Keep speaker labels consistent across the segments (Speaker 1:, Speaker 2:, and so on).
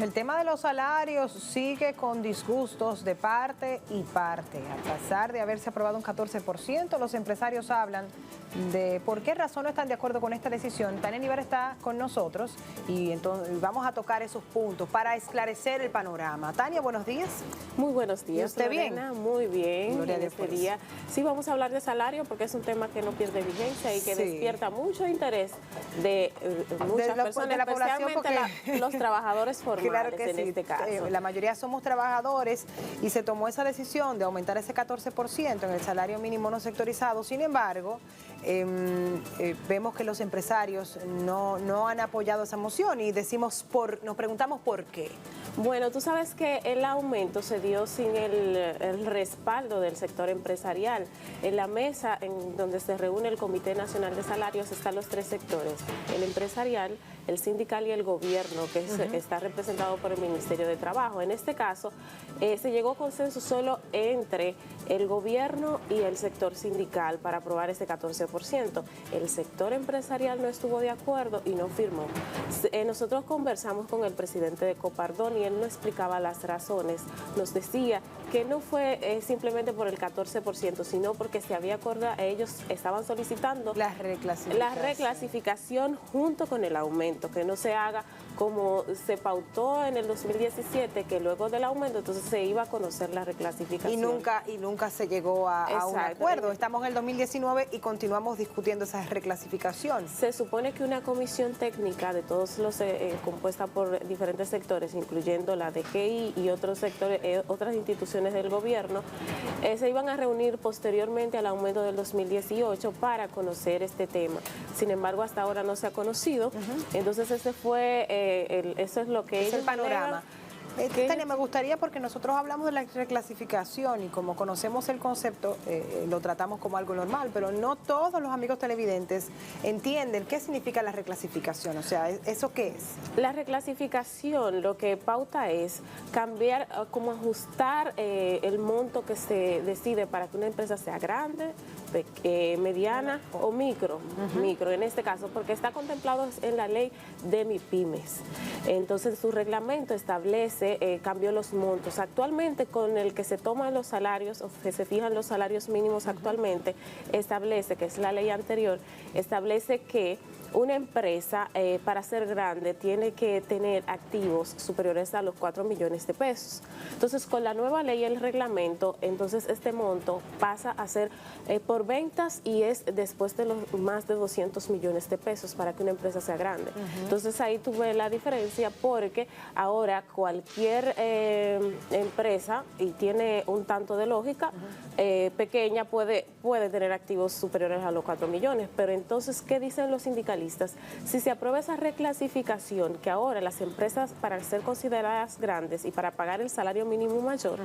Speaker 1: El tema de los salarios sigue con disgustos de parte y parte. A pesar de haberse aprobado un 14%, los empresarios hablan de por qué razón no están de acuerdo con esta decisión. Tania Nivar está con nosotros y entonces vamos a tocar esos puntos para esclarecer el panorama. Tania, buenos días.
Speaker 2: Muy buenos días.
Speaker 1: ¿Y usted
Speaker 2: Lorena,
Speaker 1: bien?
Speaker 2: Muy bien.
Speaker 1: Gloria a
Speaker 2: En
Speaker 1: Dios
Speaker 2: este
Speaker 1: por
Speaker 2: día sí vamos a hablar de salario porque es un tema que no pierde vigencia y que despierta mucho interés de muchas personas,
Speaker 1: de la población,
Speaker 2: especialmente los trabajadores formales.
Speaker 1: Claro que
Speaker 2: en este caso.
Speaker 1: La mayoría somos trabajadores y se tomó esa decisión de aumentar ese 14% en el salario mínimo no sectorizado. Sin embargo, vemos que los empresarios no han apoyado esa moción y nos preguntamos por qué.
Speaker 2: Bueno, tú sabes que el aumento se dio sin el respaldo del sector empresarial. En la mesa en donde se reúne el Comité Nacional de Salarios están los tres sectores, el empresarial, el sindical y el gobierno, que está representado por el Ministerio de Trabajo. En este caso, se llegó a consenso solo entre el gobierno y el sector sindical para aprobar ese 14%. El sector empresarial no estuvo de acuerdo y no firmó. Nosotros conversamos con el presidente de Copardón y él nos explicaba las razones. Nos decía que no fue simplemente por el 14%, sino porque se había acordado, ellos estaban solicitando la reclasificación junto con el aumento, que no se haga como se pautó en el 2017, que luego del aumento entonces se iba a conocer la reclasificación.
Speaker 1: Y nunca se llegó a un acuerdo. Estamos en el 2019 y continuamos discutiendo esa reclasificación.
Speaker 2: Se supone que una comisión técnica de todos los compuesta por diferentes sectores, incluyendo la DGI y otros sectores, otras instituciones del gobierno, se iban a reunir posteriormente al aumento del 2018 para conocer este tema. Sin embargo, hasta ahora no se ha conocido. Entonces ese fue eso es lo que
Speaker 1: es el panorama. Tania, me gustaría, porque nosotros hablamos de la reclasificación y como conocemos el concepto, lo tratamos como algo normal, pero no todos los amigos televidentes entienden qué significa la reclasificación. O sea, ¿eso qué es?
Speaker 2: La reclasificación lo que pauta es cambiar, como ajustar el monto que se decide para que una empresa sea grande, mediana o micro, en este caso, porque está contemplado en la ley de MIPYMES. Entonces, su reglamento establece cambió los montos. Actualmente, con el que se toman los salarios, o que se fijan los salarios mínimos actualmente, establece, que es la ley anterior, establece que una empresa, para ser grande, tiene que tener activos superiores a los 4 millones de pesos. Entonces, con la nueva ley y el reglamento, entonces este monto pasa a ser por ventas y es después de los más de 200 millones de pesos para que una empresa sea grande. Entonces, ahí tuve la diferencia porque ahora cualquier empresa, y tiene un tanto de lógica, pequeña puede tener activos superiores a los 4 millones. Pero entonces, ¿qué dicen los sindicalistas? Si se aprueba esa reclasificación, que ahora las empresas, para ser consideradas grandes y para pagar el salario mínimo mayor,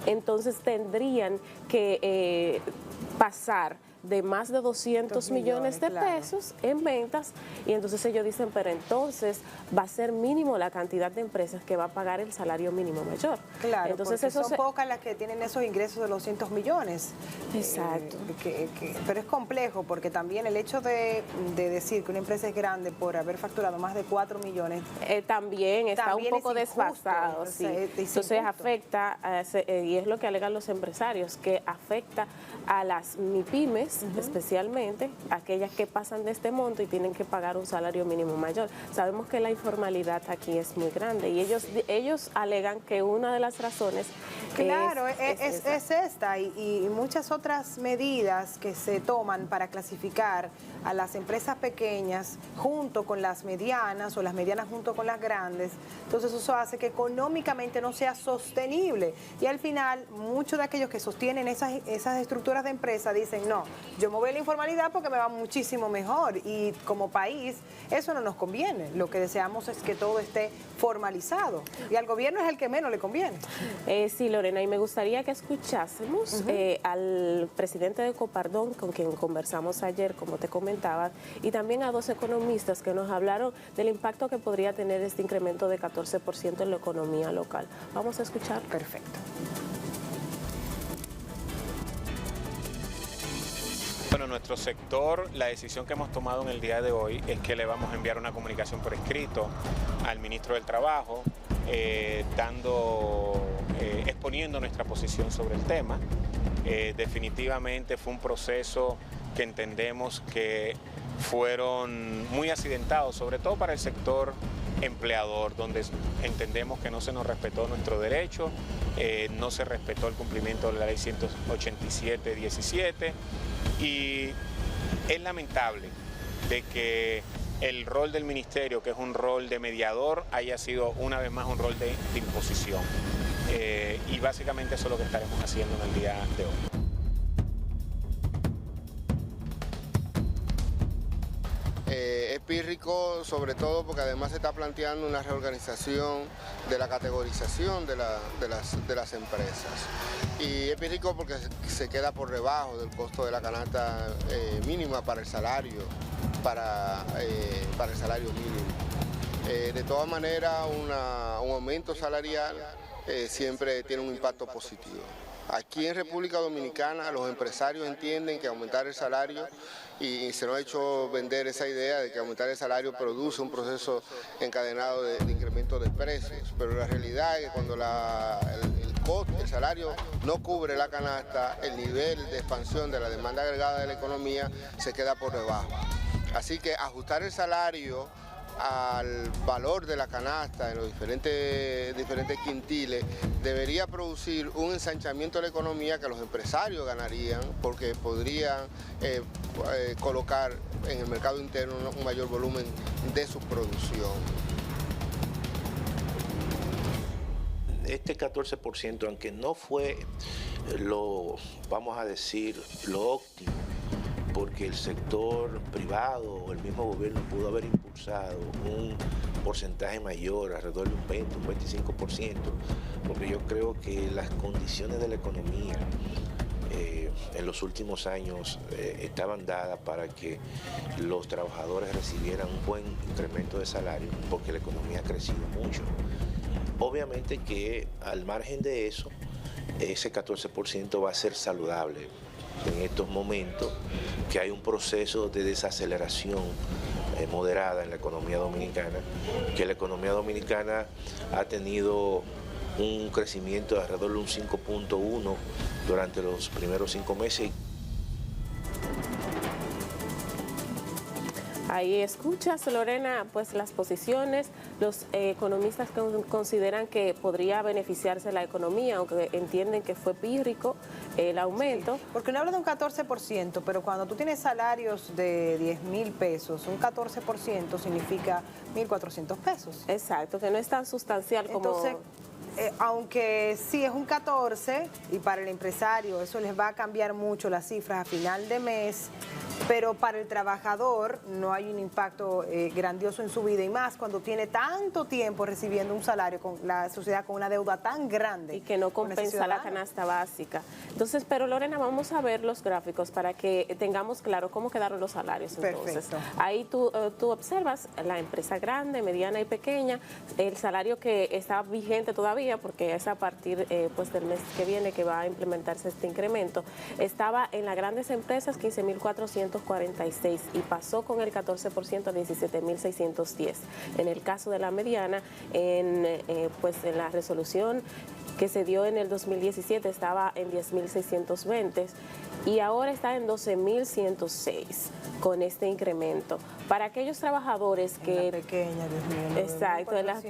Speaker 2: entonces tendrían que pasar de más de 200 millones de pesos en ventas, y entonces ellos dicen, pero entonces va a ser mínimo la cantidad de empresas que va a pagar el salario mínimo mayor.
Speaker 1: Claro,
Speaker 2: entonces
Speaker 1: porque son pocas las que tienen esos ingresos de 200 millones.
Speaker 2: Exacto.
Speaker 1: Pero es complejo, porque también el hecho de decir que una empresa es grande por haber facturado más de 4 millones...
Speaker 2: también está un poco desfasado. Entonces afecta, y es lo que alegan los empresarios, que afecta a las MIPYMES, especialmente aquellas que pasan de este monto y tienen que pagar un salario mínimo mayor. Sabemos que la informalidad aquí es muy grande y ellos alegan que una de las razones
Speaker 1: es esta y muchas otras medidas que se toman para clasificar a las empresas pequeñas junto con las medianas o las medianas junto con las grandes. Entonces eso hace que económicamente no sea sostenible y al final muchos de aquellos que sostienen esas estructuras de empresa dicen, no, yo me voy a la informalidad porque me va muchísimo mejor y como país eso no nos conviene. Lo que deseamos es que todo esté formalizado y al gobierno es el que menos le conviene.
Speaker 2: Sí, Lorena, y me gustaría que escuchásemos al presidente de Copardón, con quien conversamos ayer, como te comentaba, y también a dos economistas que nos hablaron del impacto que podría tener este incremento de 14% en la economía local. Vamos a escuchar.
Speaker 1: Perfecto.
Speaker 3: Bueno, nuestro sector, la decisión que hemos tomado en el día de hoy es que le vamos a enviar una comunicación por escrito al ministro del Trabajo, exponiendo nuestra posición sobre el tema. Definitivamente fue un proceso que entendemos que fueron muy accidentados, sobre todo para el sector empleador, donde entendemos que no se nos respetó nuestro derecho, no se respetó el cumplimiento de la ley 187-17 y es lamentable de que el rol del ministerio, que es un rol de mediador, haya sido una vez más un rol de imposición. Y básicamente eso es lo que estaremos haciendo en el día de hoy.
Speaker 4: Es pírrico sobre todo porque además se está planteando una reorganización de la categorización de las empresas. Y es pírrico porque se queda por debajo del costo de la canasta mínima para el salario, para el salario mínimo. De todas maneras, un aumento salarial siempre tiene un impacto positivo. Aquí en República Dominicana los empresarios entienden que aumentar el salario, y se nos ha hecho vender esa idea de que aumentar el salario produce un proceso encadenado de incremento de precios, pero la realidad es que cuando el salario no cubre la canasta, el nivel de expansión de la demanda agregada de la economía se queda por debajo. Así que ajustar el salario al valor de la canasta en los diferentes quintiles debería producir un ensanchamiento de la economía que los empresarios ganarían porque podrían colocar en el mercado interno un mayor volumen de su producción.
Speaker 5: Este 14%, aunque no fue vamos a decir, lo óptimo, porque el sector privado o el mismo gobierno pudo haber impulsado un porcentaje mayor, alrededor de un 20, un 25%, porque yo creo que las condiciones de la economía en los últimos años estaban dadas para que los trabajadores recibieran un buen incremento de salario, porque la economía ha crecido mucho. Obviamente que al margen de eso, ese 14% va a ser saludable en estos momentos, que hay un proceso de desaceleración moderada en la economía dominicana, que la economía dominicana ha tenido un crecimiento de alrededor de un 5.1 durante los primeros 5 meses.
Speaker 2: Ahí escuchas, Lorena, pues las posiciones, los economistas consideran que podría beneficiarse la economía, aunque entienden que fue pírrico el aumento.
Speaker 1: Sí, porque no habla de un 14%, pero cuando tú tienes salarios de 10,000 pesos, un 14% significa 1.400 pesos.
Speaker 2: Exacto, que no es tan sustancial como...
Speaker 1: Entonces, aunque sí es un 14 y para el empresario eso les va a cambiar mucho las cifras a final de mes, pero para el trabajador no hay un impacto grandioso en su vida, y más cuando tiene tanto tiempo recibiendo un salario con la sociedad con una deuda tan grande.
Speaker 2: Y que no compensa la canasta básica. Entonces, pero Lorena, vamos a ver los gráficos para que tengamos claro cómo quedaron los salarios. Entonces,
Speaker 1: perfecto.
Speaker 2: Ahí tú observas la empresa grande, mediana y pequeña, el salario que está vigente todavía, porque es a partir pues del mes que viene que va a implementarse este incremento, estaba en las grandes empresas 15.446 y pasó con el 14% a 17.610. En el caso de la mediana, pues en la resolución que se dio en el 2017 estaba en 10.620 y ahora está en 12.106 con este incremento. Para aquellos trabajadores que...
Speaker 1: En la pequeña, Dios mío.
Speaker 2: Exacto, en las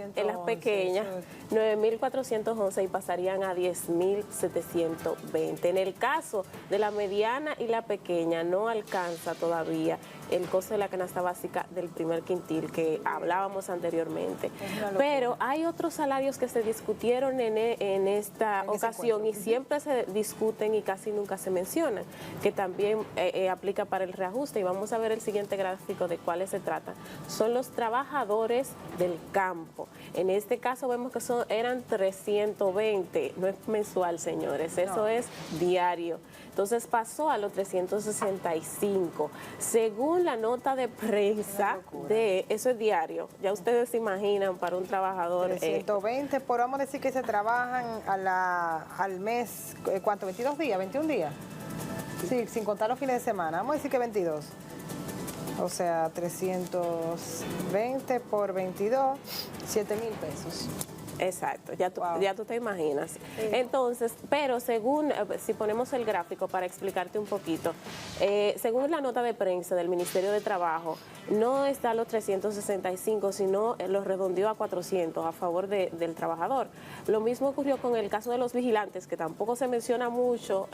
Speaker 2: pequeñas, 9.411 y pasarían a 10.720. En el caso de la mediana y la pequeña no alcanza todavía el costo de la canasta básica del primer quintil que hablábamos anteriormente. Pero hay otros salarios que se discutieron en esta ocasión y siempre se discuten y casi nunca se mencionan, que también aplica para el reajuste, y vamos a ver el siguiente gráfico de cuáles se tratan. Son los trabajadores del campo. En este caso vemos que eran 320, no es mensual, señores, eso es diario. Entonces pasó a los 365. Según la nota de prensa eso es diario. Ya ustedes se imaginan para un trabajador.
Speaker 1: 320, por vamos a decir que se trabajan al mes, ¿cuánto? ¿22 días? ¿21 días? Sí, sin contar los fines de semana. Vamos a decir que 22. O sea, 320 por 22, 7,000 pesos.
Speaker 2: Exacto, ya tú te imaginas. Sí. Entonces, pero según, si ponemos el gráfico para explicarte un poquito, según la nota de prensa del Ministerio de Trabajo, no está a los 365, sino los redondeó a 400 a favor del trabajador. Lo mismo ocurrió con el caso de los vigilantes, que tampoco se menciona mucho,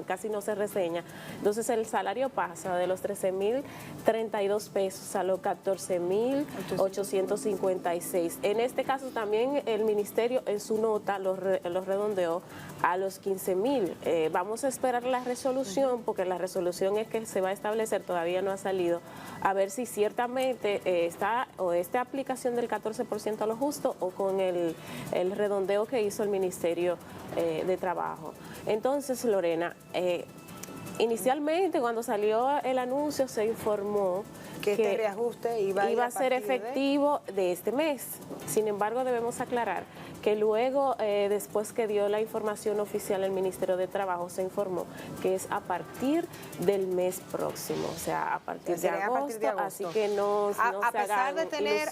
Speaker 2: casi no se reseña. Entonces el salario pasa de los 13.032 pesos a los 14.856. En este caso también el ministerio en su nota los redondeó a los 15.000. Vamos a esperar la resolución, porque la resolución es que se va a establecer, todavía no ha salido, a ver si ciertamente está o esta aplicación del 14% a lo justo o con el redondeo que hizo el Ministerio de Trabajo. Entonces, Lorena, inicialmente cuando salió el anuncio se informó
Speaker 1: que este reajuste iba a
Speaker 2: ser efectivo de este mes. Sin embargo, debemos aclarar que luego, después que dio la información oficial el Ministerio de Trabajo, se informó que es a partir del mes próximo, o sea, a partir de agosto, así que no se hagan
Speaker 1: a pesar de tener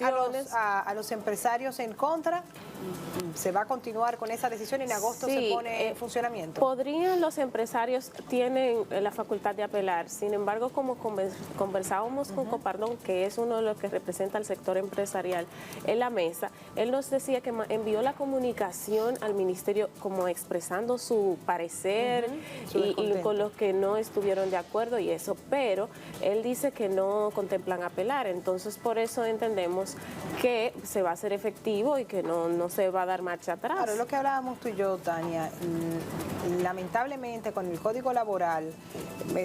Speaker 1: a los empresarios en contra, ¿se va a continuar con esa decisión y en agosto se pone en funcionamiento?
Speaker 2: Podrían, los empresarios tienen la facultad de apelar, sin embargo, como conversábamos con Copardón, que es uno de los que representa al sector empresarial en la mesa, él nos decía que envió la comunicación al ministerio como expresando su parecer y con los que no estuvieron de acuerdo y eso, pero él dice que no contemplan apelar, entonces por eso entendemos que se va a hacer efectivo y que no se va a dar marcha atrás.
Speaker 1: Claro, lo que hablábamos tú y yo, Tania, lamentablemente con el Código Laboral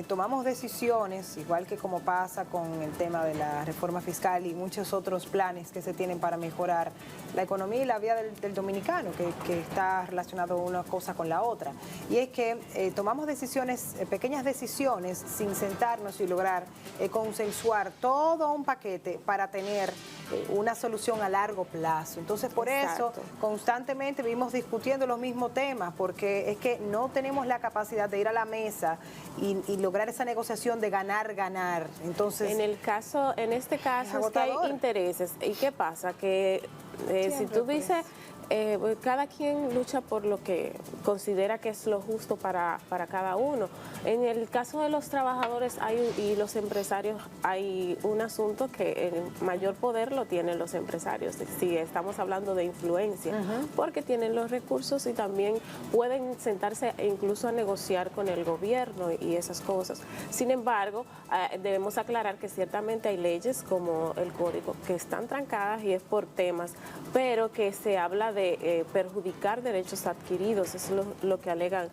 Speaker 1: tomamos decisiones, igual que como pasa con el tema de la reforma fiscal y muchos otros planes que se tienen para mejorar la economía y la vida del dominicano, que está relacionado una cosa con la otra. Y es que tomamos decisiones, pequeñas decisiones, sin sentarnos y lograr consensuar todo un paquete para tener una solución a largo plazo. Entonces, por eso constantemente vivimos discutiendo los mismos temas, porque es que no tenemos la capacidad de ir a la mesa y lograr esa negociación de ganar. Entonces,
Speaker 2: en este caso es que hay intereses. ¿Y qué pasa? Que si tú dices, cada quien lucha por lo que considera que es lo justo para cada uno. En el caso de los trabajadores y los empresarios hay un asunto que el mayor poder lo tienen los empresarios, si estamos hablando de influencia, porque tienen los recursos y también pueden sentarse incluso a negociar con el gobierno y esas cosas. Sin embargo, debemos aclarar que ciertamente hay leyes como el Código que están trancadas y es por temas, pero que se habla de perjudicar derechos adquiridos, es lo que alegan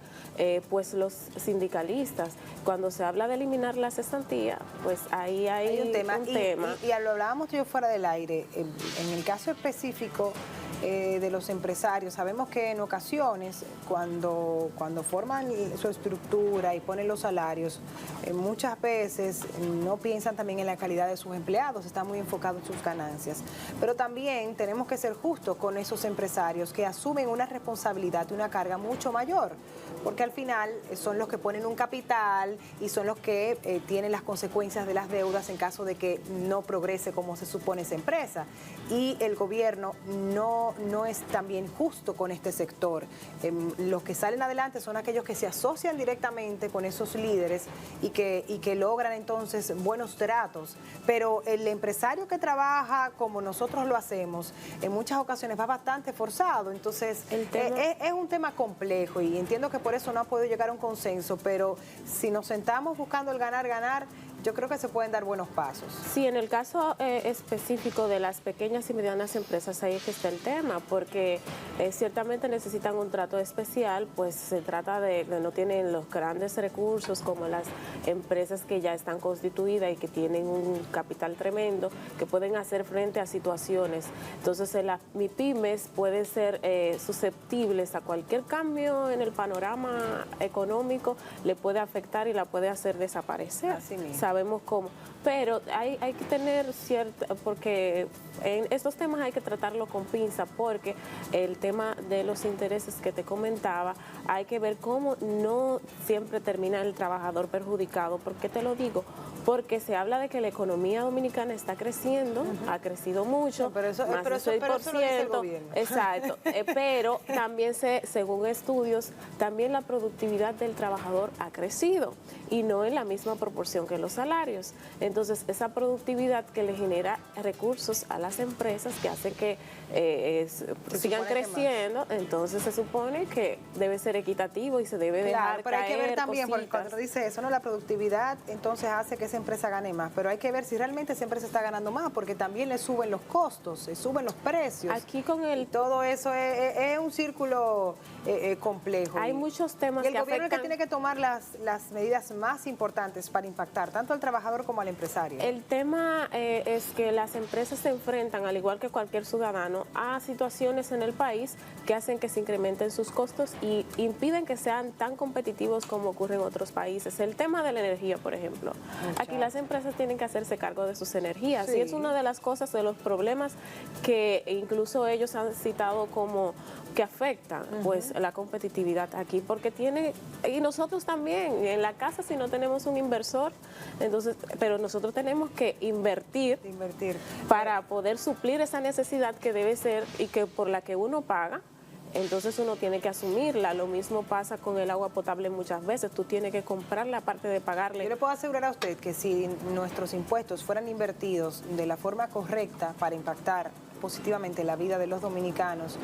Speaker 2: pues los sindicalistas. Cuando se habla de eliminar la cesantía, pues ahí hay un tema.
Speaker 1: Y lo hablábamos yo fuera del aire, en el caso específico de los empresarios, sabemos que en ocasiones cuando forman su estructura y ponen los salarios, muchas veces no piensan también en la calidad de sus empleados, están muy enfocados en sus ganancias. Pero también tenemos que ser justos con esos empresarios que asumen una responsabilidad y una carga mucho mayor, porque al final son los que ponen un capital y son los que tienen las consecuencias de las deudas en caso de que no progrese como se supone esa empresa. Y el gobierno no es también justo con este sector. Los que salen adelante son aquellos que se asocian directamente con esos líderes y que logran entonces buenos tratos. Pero el empresario que trabaja como nosotros lo hacemos, en muchas ocasiones va bastante forzado. Entonces, es un tema complejo y entiendo que por eso no ha podido llegar a un consenso, pero si nos sentamos buscando el ganar, yo creo que se pueden dar buenos pasos.
Speaker 2: Sí, en el caso específico de las pequeñas y medianas empresas, ahí es que está el tema, porque ciertamente necesitan un trato especial, pues se trata de no tienen los grandes recursos como las empresas que ya están constituidas y que tienen un capital tremendo, que pueden hacer frente a situaciones. Entonces, las MIPYMES pueden ser susceptibles a cualquier cambio en el panorama económico, le puede afectar y la puede hacer desaparecer.
Speaker 1: Así mismo.
Speaker 2: Sabemos cómo. pero hay que tener cierta, porque en estos temas hay que tratarlo con pinza, porque el tema de los intereses que te comentaba, hay que ver cómo no siempre termina el trabajador perjudicado. ¿Por qué te lo digo? Porque se habla de que la economía dominicana está creciendo, ha crecido mucho,
Speaker 1: No, pero eso
Speaker 2: más del
Speaker 1: eso lo dice el
Speaker 2: 6%,
Speaker 1: gobierno.
Speaker 2: exacto, pero también según estudios, también la productividad del trabajador ha crecido y no en la misma proporción que los salarios. Entonces, esa productividad que le genera recursos a las empresas que hace que sigan creciendo, entonces se supone que debe ser equitativo y se debe dejar
Speaker 1: pero hay que ver
Speaker 2: caer
Speaker 1: también, porque
Speaker 2: cositas.
Speaker 1: cuando dice eso, no, la productividad entonces hace que esa empresa gane más, pero hay que ver si realmente esa empresa está ganando más, porque también le suben los costos, se suben los precios.
Speaker 2: Aquí con el...
Speaker 1: Y todo eso es un círculo complejo.
Speaker 2: Hay muchos temas
Speaker 1: y el
Speaker 2: que
Speaker 1: gobierno es que
Speaker 2: afectan...
Speaker 1: tiene que tomar las medidas más importantes para impactar tanto al trabajador como al empresario.
Speaker 2: El tema es que las empresas se enfrentan, al igual que cualquier ciudadano, a situaciones en el país que hacen que se incrementen sus costos y impiden que sean tan competitivos como ocurre en otros países. El tema de la energía, por ejemplo. Aquí las empresas tienen que hacerse cargo de sus energías y es una de las cosas, de los problemas que incluso ellos han citado como que afectan pues la competitividad aquí, porque tiene, y nosotros también en la casa, si no tenemos un inversor, entonces, pero nosotros tenemos que invertir para poder suplir esa necesidad que debe ser y que por la que uno paga. Entonces uno tiene que asumirla. Lo mismo pasa con el agua potable muchas veces. Tú tienes que comprarla aparte de pagarle.
Speaker 1: Yo le puedo asegurar a usted que si nuestros impuestos fueran invertidos de la forma correcta para impactar positivamente la vida de los dominicanos,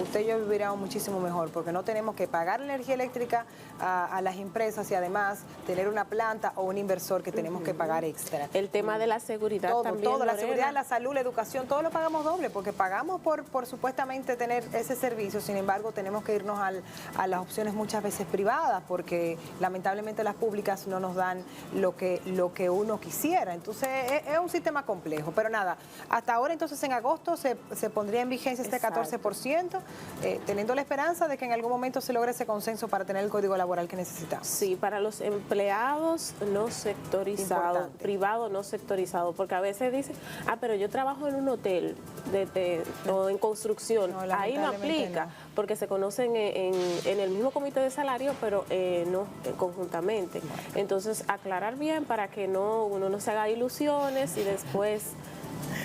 Speaker 1: usted y yo viviríamos muchísimo mejor, porque no tenemos que pagar energía eléctrica a las empresas y además tener una planta o un inversor que tenemos que pagar extra.
Speaker 2: El tema de la seguridad también,
Speaker 1: todo, la
Speaker 2: Lorena.
Speaker 1: seguridad, la salud, la educación, todo lo pagamos doble, porque pagamos por supuestamente tener ese servicio, sin embargo tenemos que irnos a las opciones muchas veces privadas, porque lamentablemente las públicas no nos dan lo que uno quisiera. Entonces es un sistema complejo, pero nada, hasta ahora entonces en agosto se pondría en vigencia este 14%, teniendo la esperanza de que en algún momento se logre ese consenso para tener el código laboral que necesitamos.
Speaker 2: Sí, para los empleados no sectorizados, privado no sectorizado, porque a veces dicen, pero yo trabajo en un hotel o en construcción, ahí no aplica, porque se conocen en el mismo comité de salario, pero no conjuntamente. Entonces, aclarar bien para que uno no se haga ilusiones y después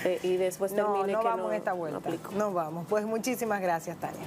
Speaker 2: termine
Speaker 1: no
Speaker 2: que
Speaker 1: vamos en esta vuelta.
Speaker 2: no aplicó.
Speaker 1: No vamos. Pues muchísimas gracias, Tania.